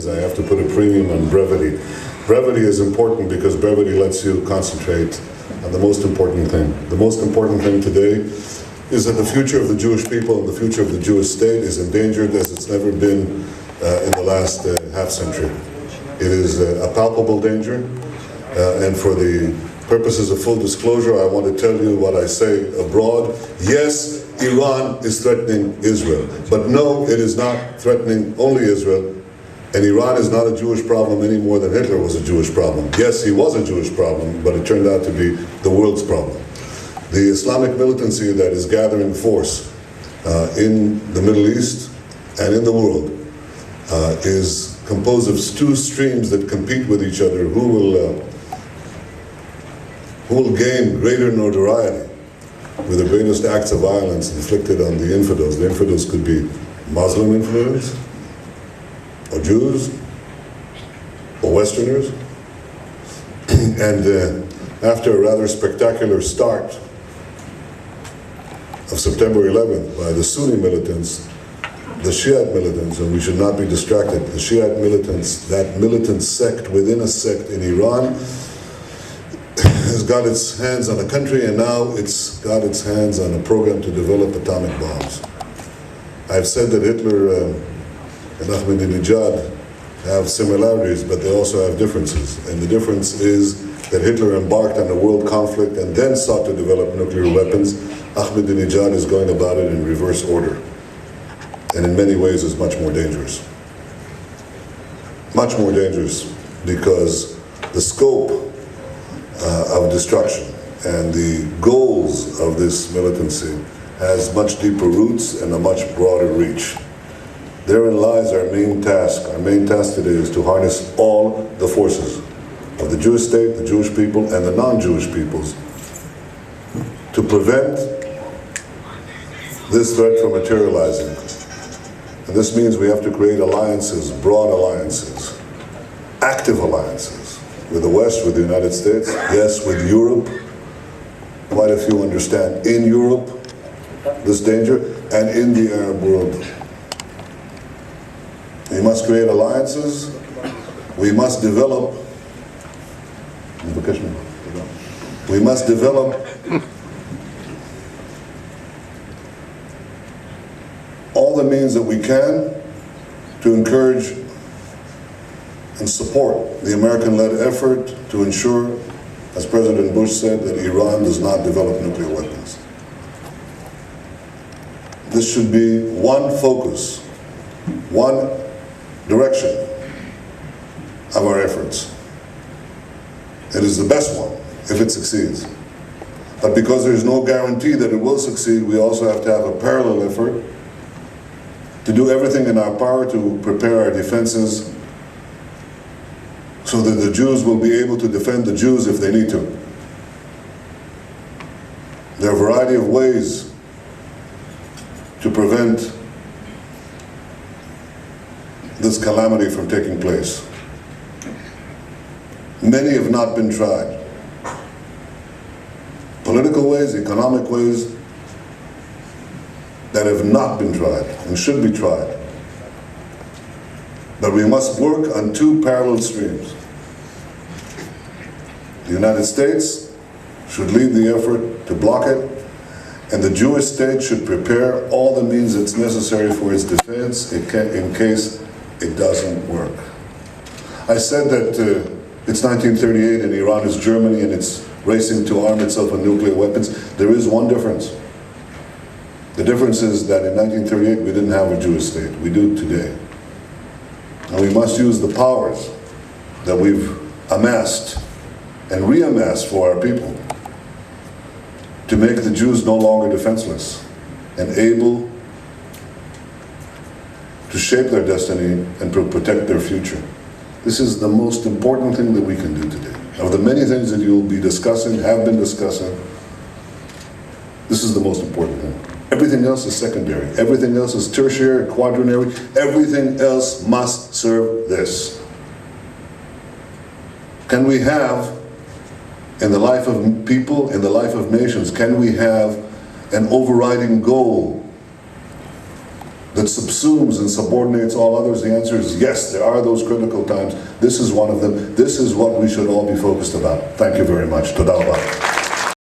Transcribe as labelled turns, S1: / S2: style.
S1: I have to put a premium on brevity. Brevity is important because brevity lets you concentrate on the most important thing. The most important thing today is that the future of the Jewish people and the future of the Jewish state is endangered as it's never been in the last half century. It is a palpable danger, and for the purposes of full disclosure, I want to tell you what I say abroad. Yes, Iran is threatening Israel, but no, it is not threatening only Israel. And Iran is not a Jewish problem any more than Hitler was a Jewish problem. Yes, he was a Jewish problem, but it turned out to be the world's problem. The Islamic militancy that is gathering force in the Middle East and in the world is composed of two streams that compete with each other. Who will gain greater notoriety with the greatest acts of violence inflicted on the infidels? The infidels could be Muslim infidels, or Jews, or Westerners. And after a rather spectacular start of September 11th by the Sunni militants, the Shiite militants, and we should not be distracted, the Shiite militants, that militant sect within a sect in Iran, has got its hands on the country, and now it's got its hands on a program to develop atomic bombs. I've said that Hitler and Ahmadinejad have similarities, but they also have differences. And the difference is that Hitler embarked on a world conflict and then sought to develop nuclear weapons. Ahmadinejad is going about it in reverse order, and in many ways is much more dangerous. Much more dangerous because the scope of destruction and the goals of this militancy has much deeper roots and a much broader reach. Therein lies our main task. Our main task today is to harness all the forces of the Jewish state, the Jewish people, and the non-Jewish peoples to prevent this threat from materializing. And this means we have to create alliances, broad alliances, active alliances, with the West, with the United States, yes, with Europe. Quite a few understand in Europe this danger, and in the Arab world. We must create alliances. We must develop. We must develop all the means that we can to encourage and support the American-led effort to ensure, as President Bush said, that Iran does not develop nuclear weapons. This should be one focus, one direction of our efforts. It is the best one if it succeeds. But because there's no guarantee that it will succeed, we also have to have a parallel effort to do everything in our power to prepare our defenses so that the Jews will be able to defend the Jews if they need to. There are a variety of ways to prevent this calamity from taking place. Many have not been tried. Political ways, economic ways that have not been tried and should be tried. But we must work on two parallel streams. The United States should lead the effort to block it, and the Jewish state should prepare all the means that's necessary for its defense in case it doesn't work. I said that it's 1938 and Iran is Germany and it's racing to arm itself with nuclear weapons. There is one difference. The difference is that in 1938 we didn't have a Jewish state. We do today. And we must use the powers that we've amassed and re-amassed for our people to make the Jews no longer defenseless and able to shape their destiny and protect their future. This is the most important thing that we can do today. Of the many things that you'll be discussing, have been discussing, this is the most important thing. Everything else is secondary. Everything else is tertiary, quaternary. Everything else must serve this. Can we have, in the life of people, in the life of nations, can we have an overriding goal that subsumes and subordinates all others? The answer is yes, there are those critical times. This is one of them. This is what we should all be focused about. Thank you very much. Toda rabah.